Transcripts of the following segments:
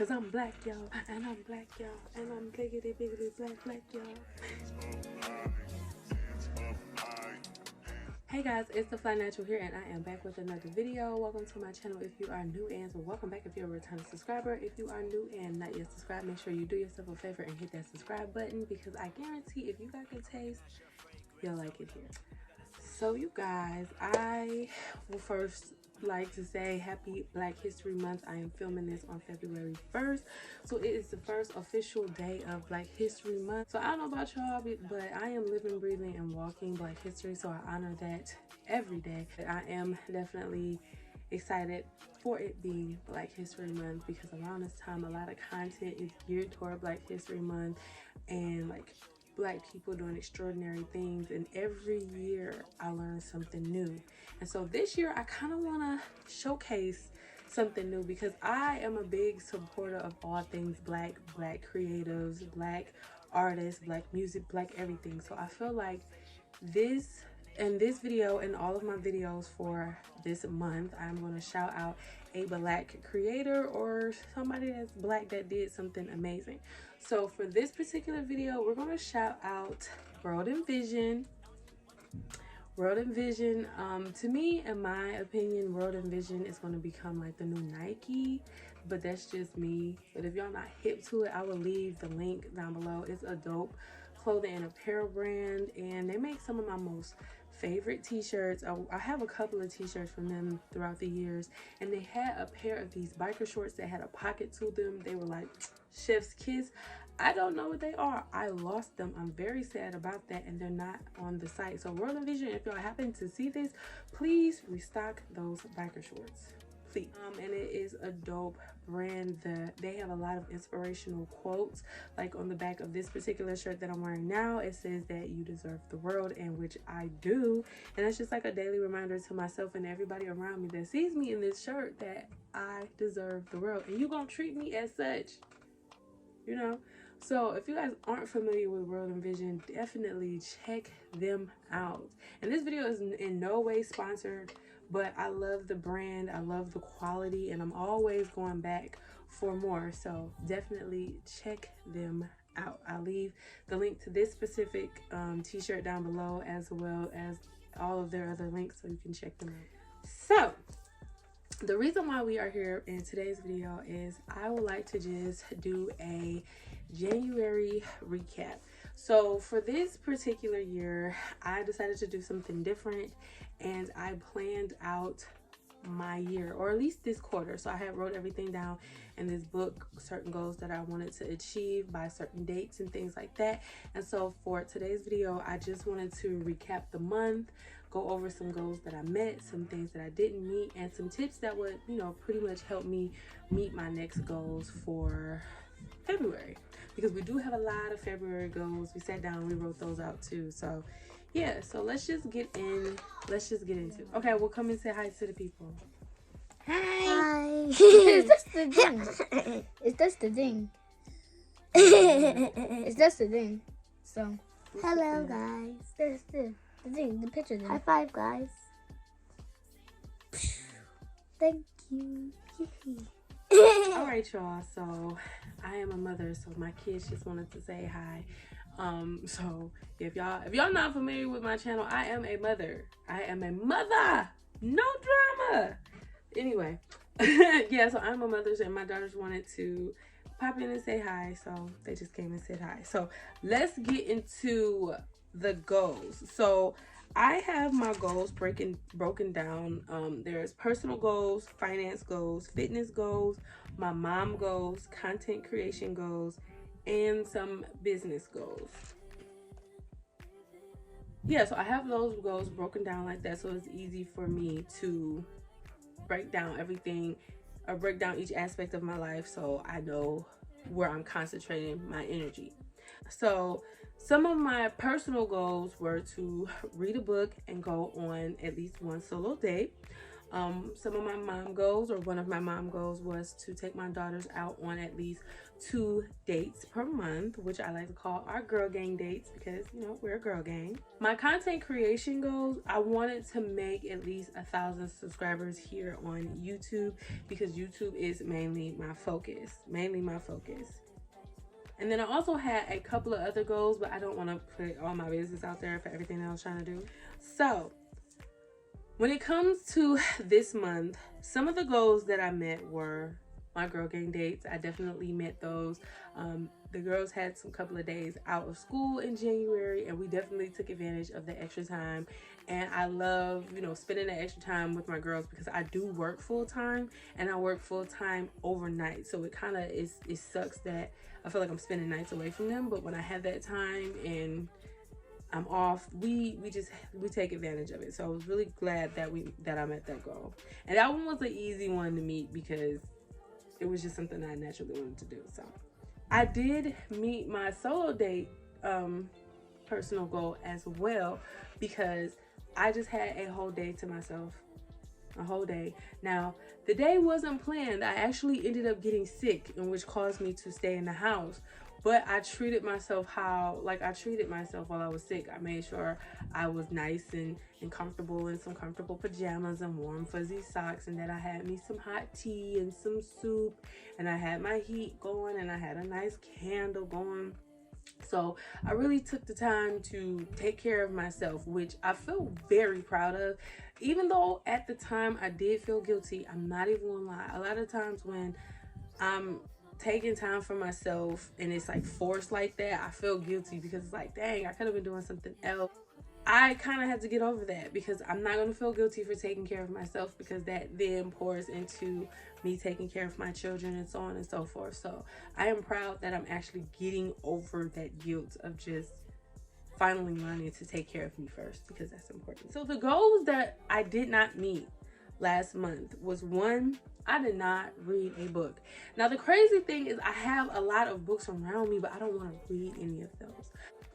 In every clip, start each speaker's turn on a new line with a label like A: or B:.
A: Cause I'm black, y'all, and I'm black, y'all, and I'm biggity biggity black, y'all. Hey guys, it's the Fly Natural here, and I am back with another video. Welcome to my channel if you are new, and welcome back if you're a returning subscriber. If you are new and not yet subscribed, make sure you do yourself a favor and hit that subscribe button, because I guarantee if you got good taste, you'll like it here. So you guys, I will first like to say happy Black History Month. I am filming this on February 1st, so it is the first official day of Black History Month. So I don't know about y'all, but I am living, breathing, and walking Black history, so I honor that every day. I am definitely excited for it being Black History Month, because around this time a lot of content is geared toward Black History Month and like Black people doing extraordinary things, and every year I learn something new. And so this year I kind of want to showcase something new, because I am a big supporter of all things Black creatives, Black artists, Black music, Black everything. So I feel like this video and all of my videos for this month, I'm going to shout out a Black creator or somebody that's Black that did something amazing. So for this particular video, we're going to shout out WRLDINVSN. WRLDINVSN, to me, in my opinion, WRLDINVSN is going to become like the new Nike, but that's just me. But if y'all not hip to it, I will leave the link down below. It's a dope clothing and apparel brand, and they make some of my most favorite t-shirts. I have a couple of t-shirts from them throughout the years, and they had a pair of these biker shorts that had a pocket to them. They were like chef's kiss. I don't know what they are. I lost them. I'm very sad about that, and they're not on the site. So WRLDINVSN, if y'all happen to see this, please restock those biker shorts, please. And it is a dope brand. They have a lot of inspirational quotes, like on the back of this particular shirt that I'm wearing now. It says that you deserve the world, and which I do, and it's just like a daily reminder to myself and everybody around me that sees me in this shirt that I deserve the world, and you gonna treat me as such, you know. So if you guys aren't familiar with WRLDINVSN, definitely check them out. And this video is in no way sponsored, but I love the brand, I love the quality, and I'm always going back for more. So definitely check them out. I'll leave the link to this specific t-shirt down below, as well as all of their other links, so you can check them out. So the reason why we are here in today's video is I would like to just do a January recap. So for this particular year, I decided to do something different, and I planned out my year, or at least this quarter. So I had wrote everything down in this book, certain goals that I wanted to achieve by certain dates and things like that. And so for today's video, I just wanted to recap the month, go over some goals that I met, some things that I didn't meet, and some tips that would, you know, pretty much help me meet my next goals for February, because we do have a lot of February goals. We sat down, we wrote those out too. So yeah, so let's just get into it. Okay, we'll come and say hi to the people.
B: Hi. It's just the thing. It's just the thing. It's just the thing. So hello guys. There's the thing, the picture there. High five guys. Thank you.
A: All right, y'all, so I am a mother, so my kids just wanted to say hi. So if y'all not familiar with my channel, I am a mother. No drama. Anyway, yeah, so I'm a mother, and my daughters wanted to pop in and say hi, so they just came and said hi. So let's get into the goals. So I have my goals broken down. There's personal goals, finance goals, fitness goals, my mom goals, content creation goals, and some business goals. Yeah, so I have those goals broken down like that, so it's easy for me to break down everything, or break down each aspect of my life, so I know where I'm concentrating my energy. So some of my personal goals were to read a book and go on at least one solo date. Some of my mom goals, or one of my mom goals, was to take my daughters out on at least 2 dates per month, which I like to call our girl gang dates because, you know, we're a girl gang. My content creation goals, I wanted to make at least 1,000 subscribers here on YouTube because YouTube is mainly my focus. And then I also had a couple of other goals, but I don't want to put all my business out there for everything that I was trying to do. So when it comes to this month, some of the goals that I met were my girl gang dates. I definitely met those. The girls had some couple of days out of school in January, and we definitely took advantage of the extra time. And I love, you know, spending the extra time with my girls because I do work full time, and I work full time overnight. So it kind of it sucks that I feel like I'm spending nights away from them. But when I have that time and I'm off, we take advantage of it. So I was really glad that I met that goal. And that one was an easy one to meet because it was just something I naturally wanted to do. So I did meet my solo date personal goal as well because I just had a whole day to myself. A whole day. Now, the day wasn't planned. I actually ended up getting sick, and which caused me to stay in the house. But I treated myself I treated myself while I was sick. I made sure I was nice and comfortable in some comfortable pajamas and warm fuzzy socks, and that I had me some hot tea and some soup, and I had my heat going, and I had a nice candle going. So I really took the time to take care of myself, which I feel very proud of. Even though at the time I did feel guilty, I'm not even gonna lie. A lot of times when I'm taking time for myself and it's like forced like that, I feel guilty because it's like, dang, I could have been doing something else. I kind of had to get over that because I'm not going to feel guilty for taking care of myself, because that then pours into me taking care of my children and so on and so forth. So I am proud that I'm actually getting over that guilt of just finally learning to take care of me first, because that's important. So the goals that I did not meet last month was, one, I did not read a book. Now the crazy thing is I have a lot of books around me, but I don't want to read any of those.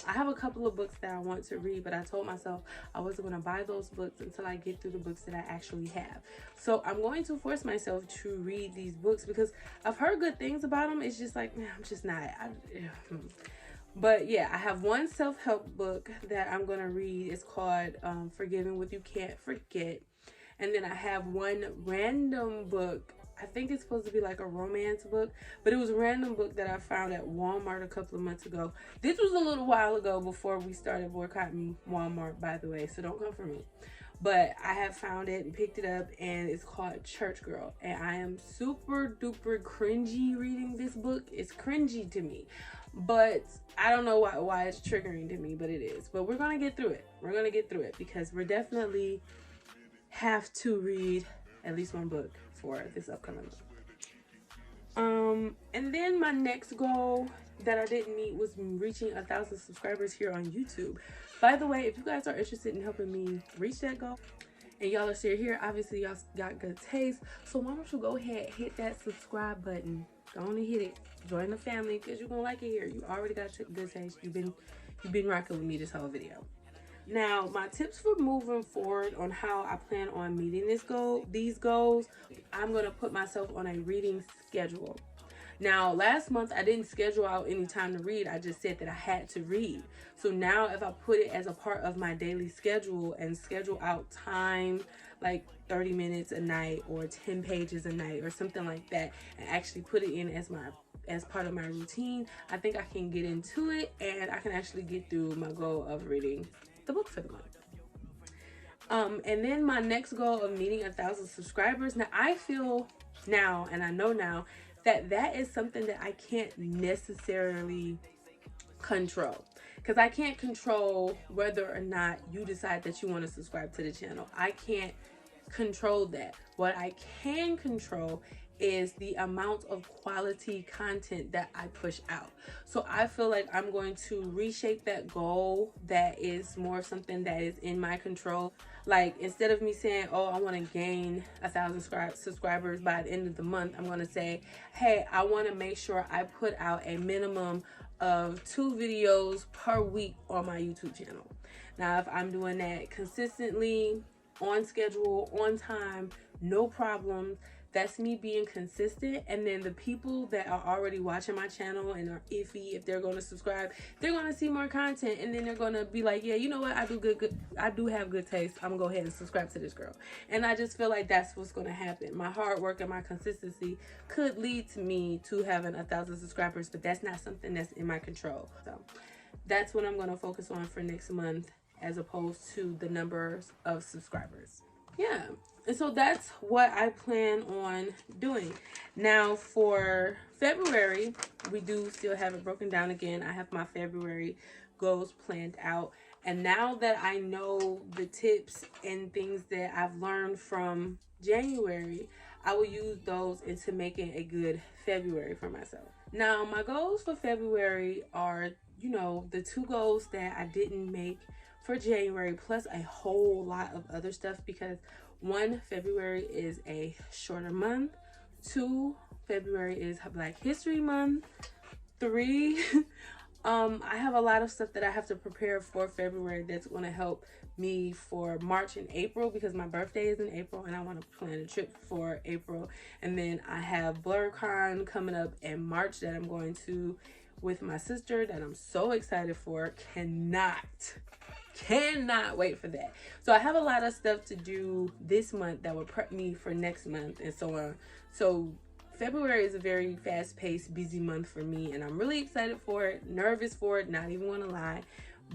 A: I have a couple of books that I want to read, but I told myself I wasn't going to buy those books until I get through the books that I actually have. So I'm going to force myself to read these books because I've heard good things about them. It's just like, man, I'm just not. But yeah, I have one self-help book that I'm going to read. It's called Forgiving What You Can't Forget. And then I have one random book. I think it's supposed to be like a romance book, but it was a random book that I found at Walmart a couple of months ago. This was a little while ago before we started boycotting Walmart, by the way, so don't come for me. But I have found it and picked it up, and it's called Church Girl. And I am super duper cringy reading this book. It's cringy to me, but I don't know why it's triggering to me, but it is. But we're going to get through it. We're going to get through it because we're definitely have to read at least one book for this upcoming month. And then my next goal that I didn't meet was reaching 1,000 subscribers here on YouTube. By the way, if you guys are interested in helping me reach that goal and y'all are still here, obviously y'all got good taste, so why don't you go ahead, hit that subscribe button, go on and hit it, join the family, because you're gonna like it here. You already got good taste. You've been rocking with me this whole video. Now, my tips for moving forward on how I plan on meeting these goals, I'm going to put myself on a reading schedule. Now, last month, I didn't schedule out any time to read. I just said that I had to read. So now if I put it as a part of my daily schedule and schedule out time, like 30 minutes a night or 10 pages a night or something like that, and actually put it in as part of my routine, I think I can get into it and I can actually get through my goal of reading the book for the month. And then my next goal of meeting 1,000 subscribers. Now I feel now, and I know now, that is something that I can't necessarily control, because I can't control whether or not you decide that you want to subscribe to the channel. I can't control that. What I can control is the amount of quality content that I push out. So I feel like I'm going to reshape that goal that is more something that is in my control. Like, instead of me saying, oh, I want to gain 1,000 subscribers by the end of the month, I'm going to say, hey, I want to make sure I put out a minimum of 2 videos per week on my YouTube channel. Now, if I'm doing that consistently, on schedule, on time, no problem. That's me being consistent. And then the people that are already watching my channel and are iffy if they're going to subscribe, they're going to see more content, and then they're going to be like, yeah, you know what, I do have good taste, I'm gonna go ahead and subscribe to this girl. And I just feel like that's what's going to happen. My hard work and my consistency could lead to me to having 1,000 subscribers, but that's not something that's in my control. So that's what I'm going to focus on for next month, as opposed to the numbers of subscribers. Yeah, and so that's what I plan on doing. Now for February, we do still have it broken down again. I have my February goals planned out, and now that I know the tips and things that I've learned from January, I will use those into making a good February for myself. Now my goals for February are, you know, the 2 goals that I didn't make for January, plus a whole lot of other stuff, because 1, February is a shorter month. 2, February is Black History Month. 3, I have a lot of stuff that I have to prepare for February that's going to help me for March and April, because my birthday is in April and I want to plan a trip for April. And then I have BlurCon coming up in March that I'm going to with my sister, that I'm so excited for. Cannot wait for that. So I have a lot of stuff to do this month that will prep me for next month, and so on. So February is a very fast-paced, busy month for me, and I'm really excited for it, nervous for it, not even gonna lie,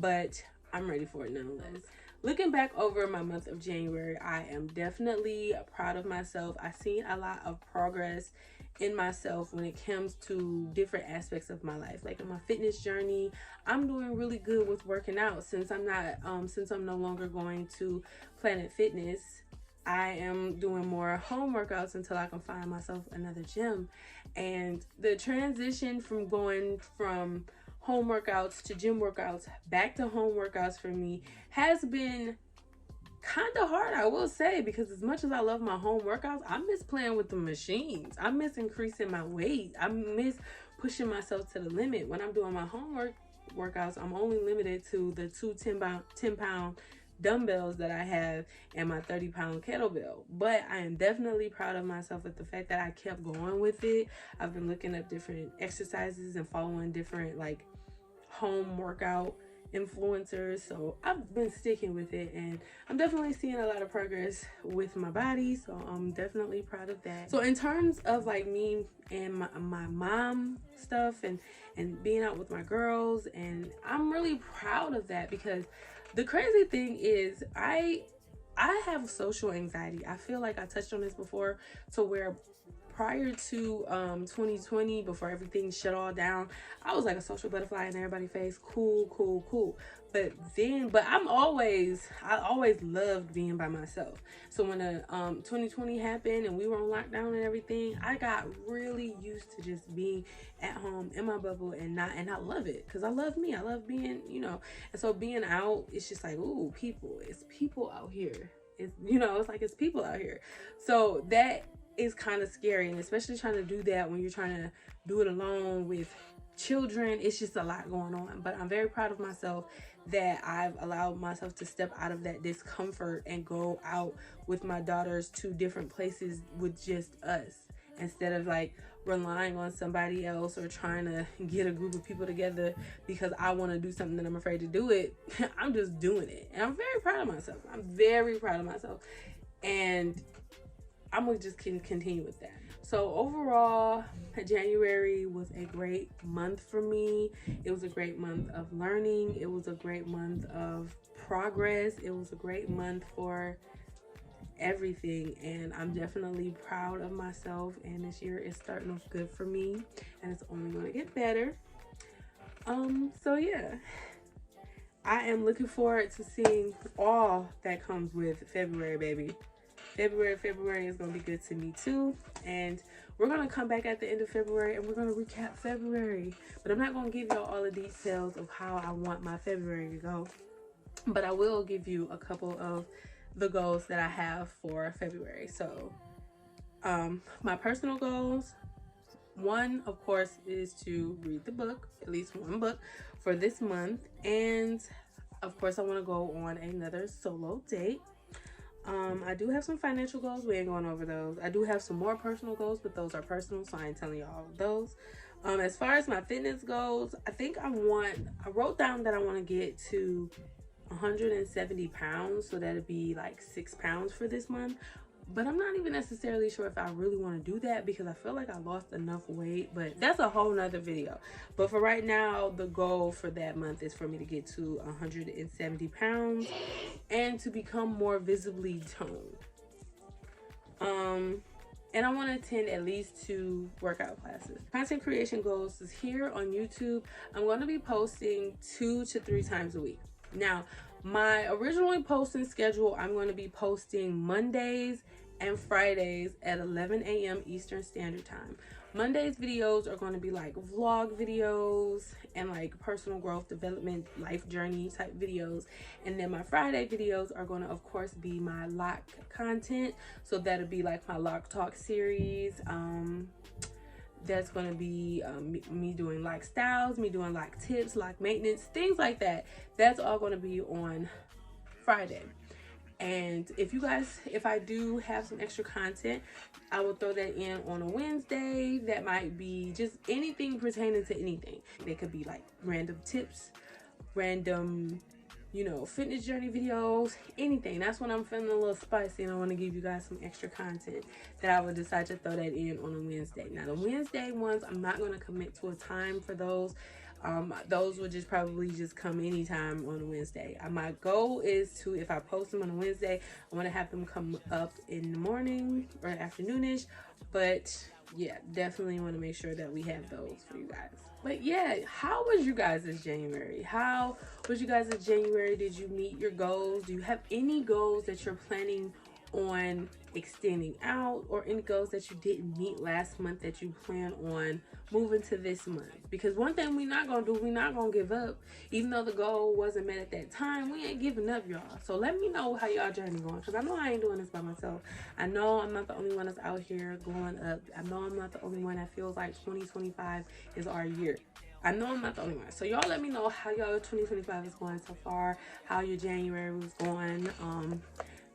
A: but I'm ready for it nonetheless. Looking back over my month of January, I am definitely proud of myself. I've seen a lot of progress in myself when it comes to different aspects of my life. Like in my fitness journey, I'm doing really good with working out. Since I'm no longer going to Planet Fitness, I am doing more home workouts until I can find myself another gym. And the transition from going from home workouts to gym workouts back to home workouts for me has been kind of hard, I will say, because as much as I love my home workouts, I miss playing with the machines. I miss increasing my weight. I miss pushing myself to the limit. When I'm doing my home workouts, I'm only limited to the 2 10-pound dumbbells that I have and my 30-pound kettlebell. But I am definitely proud of myself with the fact that I kept going with it. I've been looking up different exercises and following different like home workout influencers, so I've been sticking with it, and I'm definitely seeing a lot of progress with my body, so I'm definitely proud of that. So in terms of like me and my mom stuff and being out with my girls, and I'm really proud of that, because the crazy thing is I have social anxiety. I feel like I touched on this before, to where prior to 2020, before everything shut all down, I was like a social butterfly in everybody's face, cool. But I always loved being by myself. So when 2020 happened and we were on lockdown and everything, I got really used to just being at home in my bubble, and I love it, because I love me. I love being, you know, and so being out, it's just like, ooh, it's people out here. It's, you know, it's like it's people out here. So that is kind of scary, and especially trying to do that when you're trying to do it alone with children. It's just a lot going on, but I'm very proud of myself that I've allowed myself to step out of that discomfort and go out with my daughters to different places with just us, instead of like relying on somebody else or trying to get a group of people together because I want to do something and I'm afraid to do it. I'm just doing it, and I'm very proud of myself. And I'm gonna just continue with that. So overall, January was a great month for me. It was a great month of learning. It was a great month of progress. It was a great month for everything, and I'm definitely proud of myself, and this year is starting off good for me, and it's only going to get better. So yeah, I am looking forward to seeing all that comes with February, baby. February is going to be good to me too, and we're going to come back at the end of February and we're going to recap February, but I'm not going to give y'all all the details of how I want my February to go, but I will give you a couple of the goals that I have for February. So my personal goals, one of course is to read the book, at least one book for this month, and of course I want to go on another solo date. I do have some financial goals. We ain't going over those. I do have some more personal goals, but those are personal, so I ain't telling you all of those. As far as my fitness goals, I wrote down that I want to get to 170 pounds, so that'd be like 6 pounds for this month. But I'm not even necessarily sure if I really want to do that because I feel like I lost enough weight, but that's a whole nother video. But for right now, the goal for that month is for me to get to 170 pounds and to become more visibly toned. And I want to attend at least 2 workout classes. Content creation goals is here on YouTube. I'm going to be posting 2 to 3 times a week. Now, my originally posting schedule, I'm going to be posting Mondays and Fridays at 11 a.m. Eastern Standard Time. Mondays videos are going to be like vlog videos and like personal growth development, life journey type videos. And then my Friday videos are going to, of course, be my lock content. So that'll be like my lock talk series. That's going to be me doing like styles, me doing like tips, like maintenance, things like that. That's all going to be on Friday. And if I do have some extra content, I will throw that in on a Wednesday. That might be just anything pertaining to anything. They could be like random tips, random, fitness journey videos, anything. That's when I'm feeling a little spicy and I want to give you guys some extra content, that I would decide to throw that in on a Wednesday. Now, the Wednesday ones, I'm not going to commit to a time for those. Those would just probably just come anytime on a Wednesday. My goal is to, if I post them on a Wednesday, I want to have them come up in the morning or afternoonish. But yeah, definitely want to make sure that we have those for you guys. But yeah, how was you guys this January? How was you guys this January? Did you meet your goals? Do you have any goals that you're planning on extending out, or any goals that you didn't meet last month that you plan on moving to this month? Because one thing we're not gonna do, we're not gonna give up. Even though the goal wasn't met at that time, we ain't giving up, y'all. So let me know how y'all journey going, because I know I ain't doing this by myself. I know I'm not the only one that's out here going up. I know I'm not the only one that feels like 2025 is our year. I know I'm not the only one. So y'all let me know how y'all 2025 is going so far, how your January was going.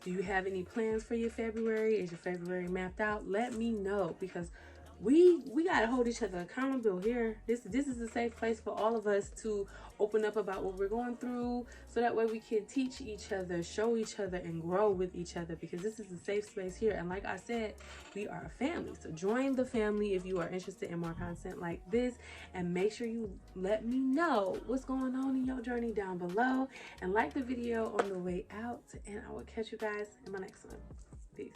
A: Do you have any plans for your February? Is your February mapped out? Let me know, because we gotta hold each other accountable here. This is a safe place for all of us to open up about what we're going through, so that way we can teach each other, show each other, and grow with each other, because this is a safe space here. And like I said, we are a family. So join the family if you are interested in more content like this, and make sure you let me know what's going on in your journey down below, and like the video on the way out, and I will catch you guys in my next one. Peace.